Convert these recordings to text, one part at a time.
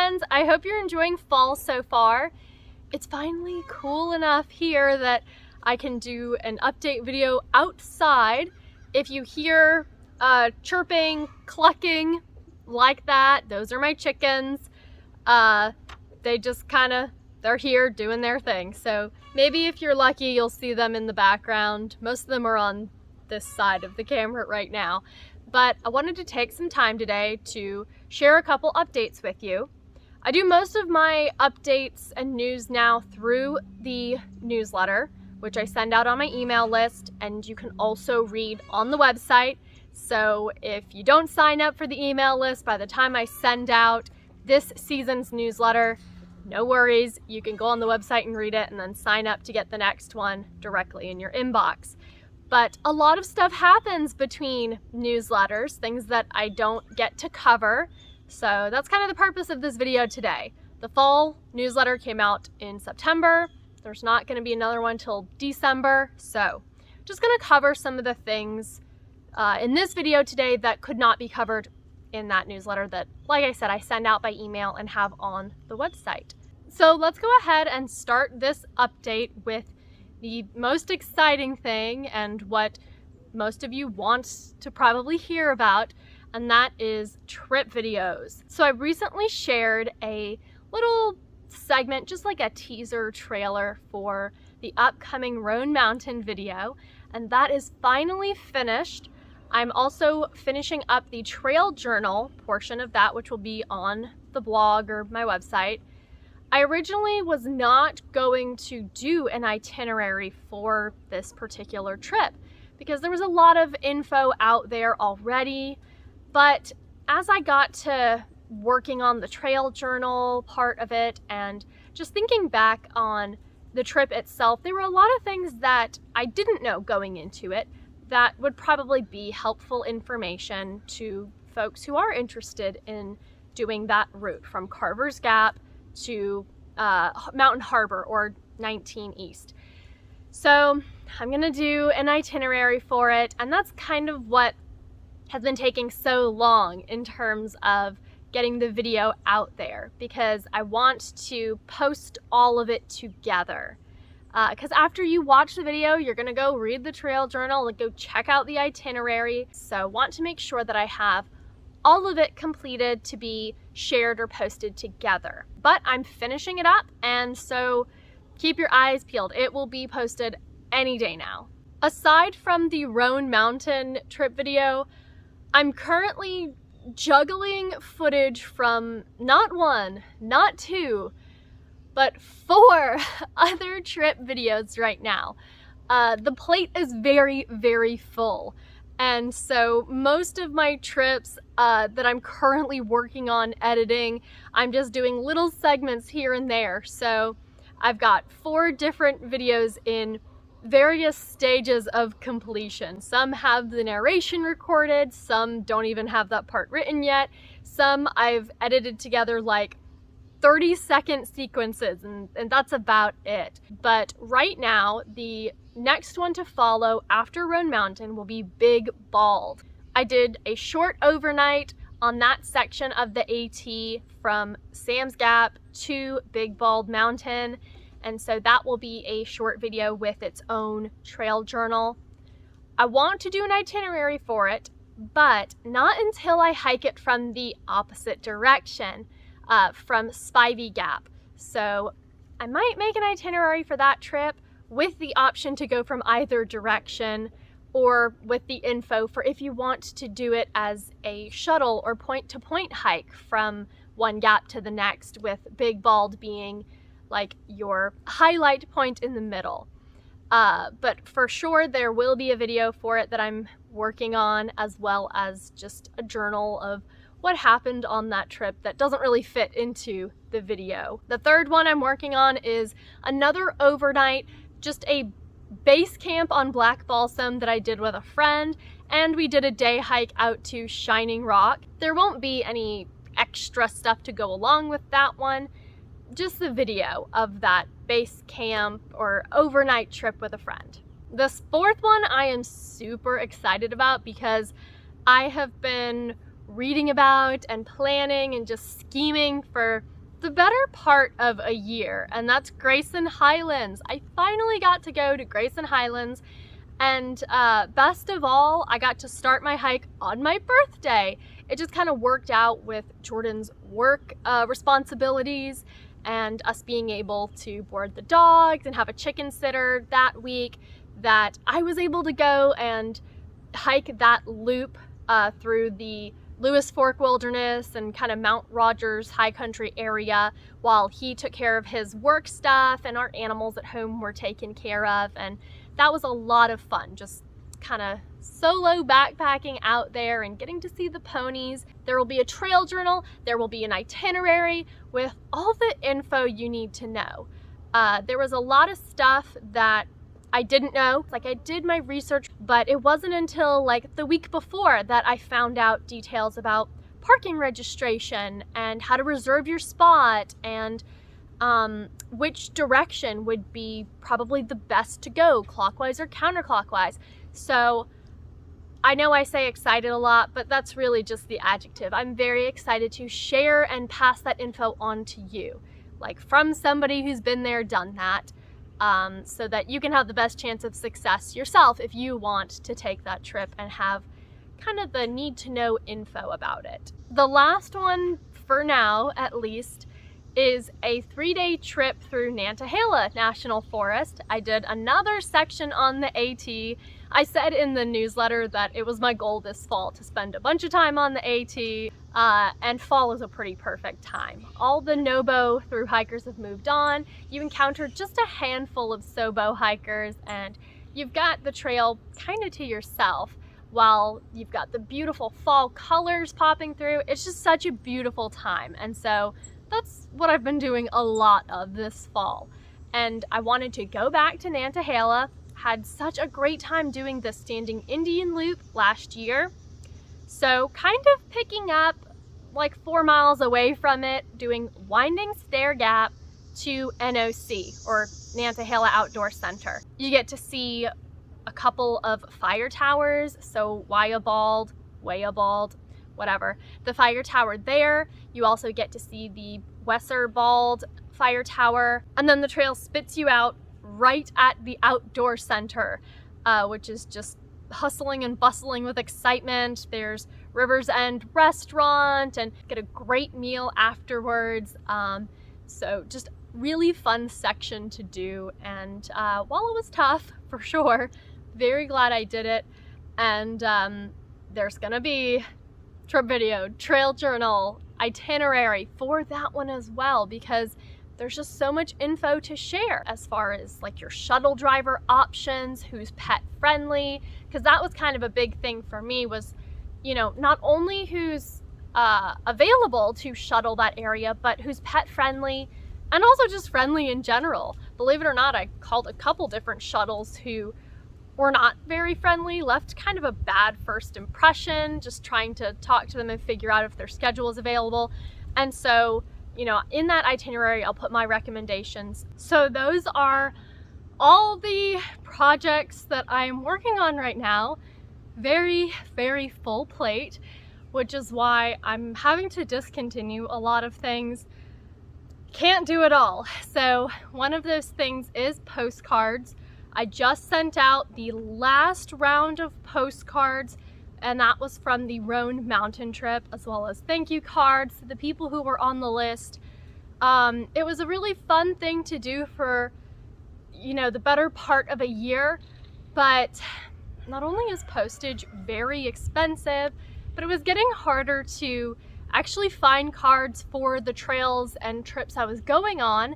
friends, I hope you're enjoying fall so far. It's finally cool enough here that I can do an update video outside. If you hear chirping, clucking like that, those are my chickens. They just they're here doing their thing. So maybe if you're lucky, you'll see them in the background. Most of them are on this side of the camera right now. But I wanted to take some time today to share a couple updates with you. I do most of my updates and news now through the newsletter, which I send out on my email list, and you can also read on the website. So if you don't sign up for the email list by the time I send out this season's newsletter, no worries, you can go on the website and read it and then sign up to get the next one directly in your inbox. But a lot of stuff happens between newsletters, things that I don't get to cover. So that's kind of the purpose of this video today. The fall newsletter came out in September. There's not going to be another one till December. So just going to cover some of the things in this video today that could not be covered in that newsletter that, like I said, I send out by email and have on the website. So let's go ahead and start this update with the most exciting thing and what most of you want to probably hear about, and that is trip videos. So I recently shared a little segment, just like a teaser trailer for the upcoming Roan Mountain video, and that is finally finished. I'm also finishing up the trail journal portion of that, which will be on the blog or my website. I originally was not going to do an itinerary for this particular trip because there was a lot of info out there already, but as I got to working on the trail journal part of it and just thinking back on the trip itself, there were a lot of things that I didn't know going into it that would probably be helpful information to folks who are interested in doing that route from Carver's Gap to Mountain Harbor or 19 East. So I'm gonna do an itinerary for it, and that's kind of what has been taking so long in terms of getting the video out there, because I want to post all of it together. Because after you watch the video, you're gonna go read the trail journal and go check out the itinerary. So I want to make sure that I have all of it completed to be shared or posted together. But I'm finishing it up, and so keep your eyes peeled. It will be posted any day now. Aside from the Roan Mountain trip video, I'm currently juggling footage from not one, not two, but 4 other trip videos right now. The plate is very, very full. And so most of my trips that I'm currently working on editing, I'm just doing little segments here and there. So I've got 4 different videos in various stages of completion. Some have the narration recorded, some don't even have that part written yet. Some I've edited together like 30-second sequences, and that's about it. But right now, the next one to follow after Roan Mountain will be Big Bald. I did a short overnight on that section of the AT from Sam's Gap to Big Bald Mountain, and so that will be a short video with its own trail journal. I want to do an itinerary for it, but not until I hike it from the opposite direction. From Spivey Gap. So I might make an itinerary for that trip with the option to go from either direction, or with the info for if you want to do it as a shuttle or point-to-point hike from one gap to the next, with Big Bald being like your highlight point in the middle. But for sure there will be a video for it that I'm working on, as well as just a journal of what happened on that trip that doesn't really fit into the video. The third one I'm working on is another overnight, just a base camp on Black Balsam that I did with a friend, and we did a day hike out to Shining Rock. There won't be any extra stuff to go along with that one, just the video of that base camp or overnight trip with a friend. This fourth one I am super excited about because I have been reading about and planning and just scheming for the better part of a year, and that's Grayson Highlands. I finally got to go to Grayson Highlands, and best of all, I got to start my hike on my birthday. It just kind of worked out with Jordan's work responsibilities and us being able to board the dogs and have a chicken sitter that week, that I was able to go and hike that loop through the Lewis Fork Wilderness and kind of Mount Rogers high country area while he took care of his work stuff and our animals at home were taken care of. And that was a lot of fun, just kind of solo backpacking out there and getting to see the ponies. There will be a trail journal, there will be an itinerary with all the info you need to know. There was a lot of stuff that I didn't know. Like, I did my research, but it wasn't until like the week before that I found out details about parking registration and how to reserve your spot and which direction would be probably the best to go, clockwise or counterclockwise. So I know I say excited a lot, but that's really just the adjective. I'm very excited to share and pass that info on to you, like from somebody who's been there, done that. So that you can have the best chance of success yourself if you want to take that trip and have kind of the need to know info about it. The last one, for now at least, is a 3-day trip through Nantahala National Forest. I did another section on the AT. I said in the newsletter that it was my goal this fall to spend a bunch of time on the AT, and fall is a pretty perfect time. All the Nobo through hikers have moved on. You encounter just a handful of Sobo hikers and you've got the trail kind of to yourself while you've got the beautiful fall colors popping through. It's just such a beautiful time, and so that's what I've been doing a lot of this fall. And I wanted to go back to Nantahala. Had such a great time doing the Standing Indian Loop last year. So kind of picking up like 4 miles away from it, doing Winding Stair Gap to NOC, or Nantahala Outdoor Center. You get to see a couple of fire towers, so Wyabald, whatever, the fire tower there. You also get to see the Wesserbald fire tower, and then the trail spits you out right at the outdoor center, which is just hustling and bustling with excitement. There's River's End restaurant and get a great meal afterwards. So just really fun section to do, and while it was tough for sure, very glad I did it. And there's gonna be trip video, trail journal, itinerary for that one as well, because there's just so much info to share as far as like your shuttle driver options, who's pet friendly, because that was kind of a big thing for me, was, you know, not only who's available to shuttle that area, but who's pet friendly and also just friendly in general. Believe it or not, I called a couple different shuttles who were not very friendly, left kind of a bad first impression, just trying to talk to them and figure out if their schedule is available. And so, you know, in that itinerary, I'll put my recommendations. So those are all the projects that I'm working on right now. Very, very full plate, which is why I'm having to discontinue a lot of things. Can't do it all. So one of those things is postcards. I just sent out the last round of postcards, and that was from the Roan mountain trip, as well as thank you cards to the people who were on the list. It was a really fun thing to do for, you know, the better part of a year, but not only is postage very expensive, but it was getting harder to actually find cards for the trails and trips I was going on.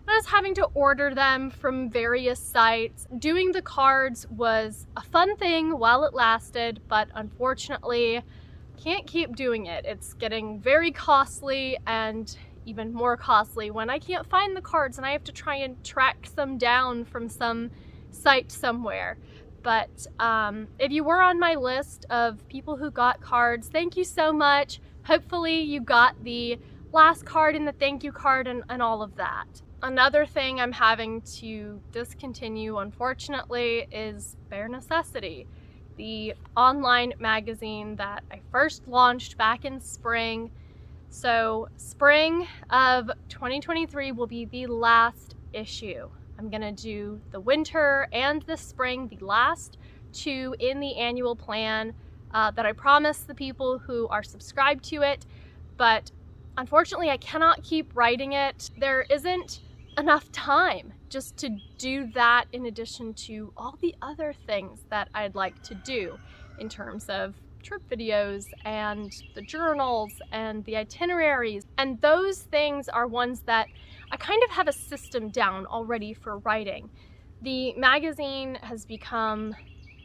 I was having to order them from various sites. Doing the cards was a fun thing while it lasted, but unfortunately, can't keep doing it. It's getting very costly, and even more costly when I can't find the cards and I have to try and track some down from some site somewhere. But if you were on my list of people who got cards, thank you so much. Hopefully you got the last card and the thank you card and all of that. Another thing I'm having to discontinue, unfortunately, is Bare Necessity, the online magazine that I first launched back in spring. So spring of 2023 will be the last issue. I'm gonna do the winter and the spring, the last two in the annual plan that I promised the people who are subscribed to it, but unfortunately I cannot keep writing it. There isn't enough time just to do that in addition to all the other things that I'd like to do in terms of trip videos and the journals and the itineraries. And those things are ones that I kind of have a system down already for writing. The magazine has become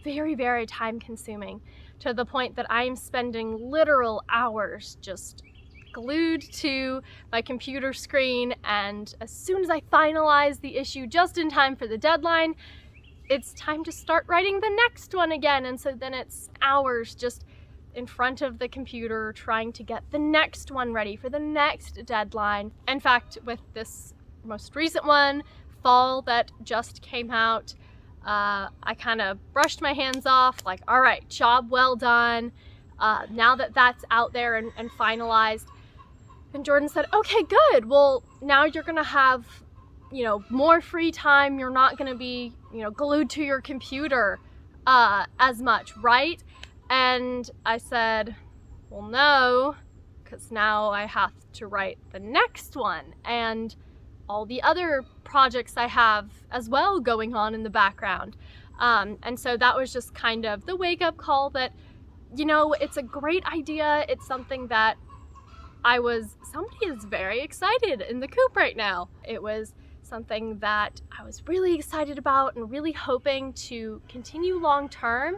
very, very time consuming to the point that I'm spending literal hours just glued to my computer screen, and as soon as I finalize the issue just in time for the deadline, it's time to start writing the next one again. And so then it's hours just in front of the computer trying to get the next one ready for the next deadline. In fact, with this most recent one, fall, that just came out, I kind of brushed my hands off, like, all right, job well done. Now that that's out there and finalized. And Jordan said, okay, good. Well, now you're gonna have, you know, more free time. You're not gonna be, you know, glued to your computer as much, right? And I said, well, no, because now I have to write the next one and all the other projects I have as well going on in the background. And so that was just kind of the wake-up call that, you know, it's a great idea. It's something that somebody is very excited in the coop right now. It was something that I was really excited about and really hoping to continue long term,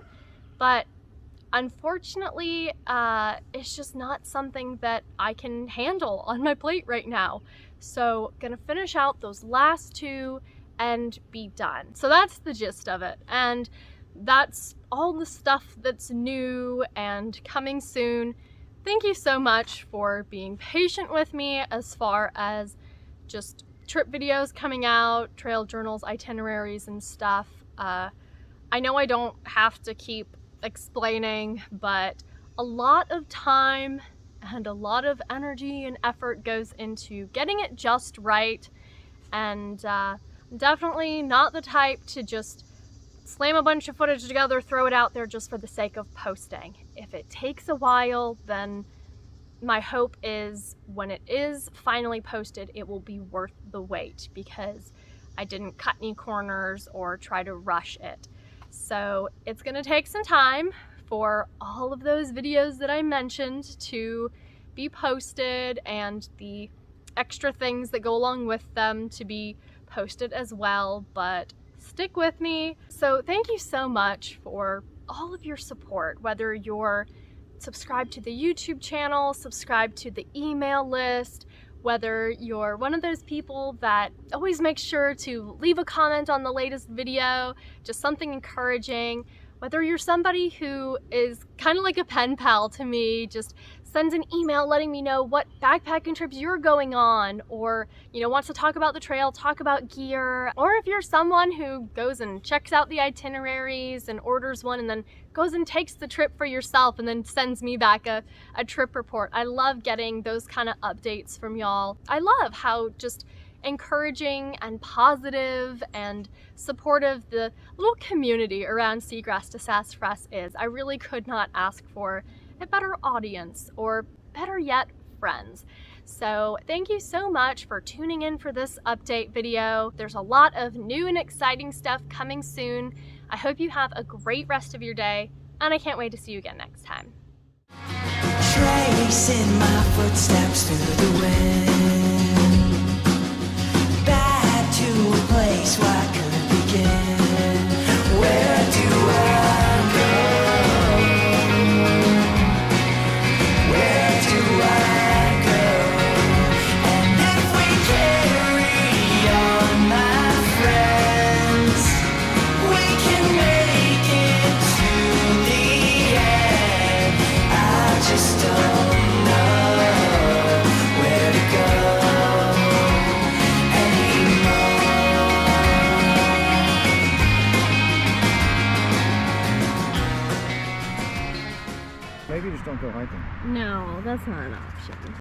but unfortunately, it's just not something that I can handle on my plate right now. So gonna finish out those last two and be done. So that's the gist of it. And that's all the stuff that's new and coming soon. Thank you so much for being patient with me as far as just trip videos coming out, trail journals, itineraries and stuff. I know I don't have to keep explaining, but a lot of time and a lot of energy and effort goes into getting it just right. And definitely not the type to just slam a bunch of footage together, throw it out there just for the sake of posting. If it takes a while, then my hope is when it is finally posted, it will be worth the wait because I didn't cut any corners or try to rush it. So it's gonna take some time for all of those videos that I mentioned to be posted and the extra things that go along with them to be posted as well, but stick with me. So thank you so much for all of your support, whether you're subscribed to the YouTube channel, subscribed to the email list, whether you're one of those people that always makes sure to leave a comment on the latest video, just something encouraging, whether you're somebody who is kind of like a pen pal to me, just sends an email letting me know what backpacking trips you're going on, or, you know, wants to talk about the trail, talk about gear, or if you're someone who goes and checks out the itineraries and orders one and then goes and takes the trip for yourself and then sends me back a trip report. I love getting those kind of updates from y'all. I love how just encouraging and positive and supportive the little community around Seagrass to Sassafras is. I really could not ask for a better audience, or better yet, friends. So thank you so much for tuning in for this update video. There's a lot of new and exciting stuff coming soon. I hope you have a great rest of your day, and I can't wait to see you again next time. Tracing my footsteps through the wind, back to a place where I could begin. Where do I go? Where do I go? And if we carry on, my friends, we can make it to the end. I just don't know where to go anymore. Maybe just don't go hiking. No, that's not an option.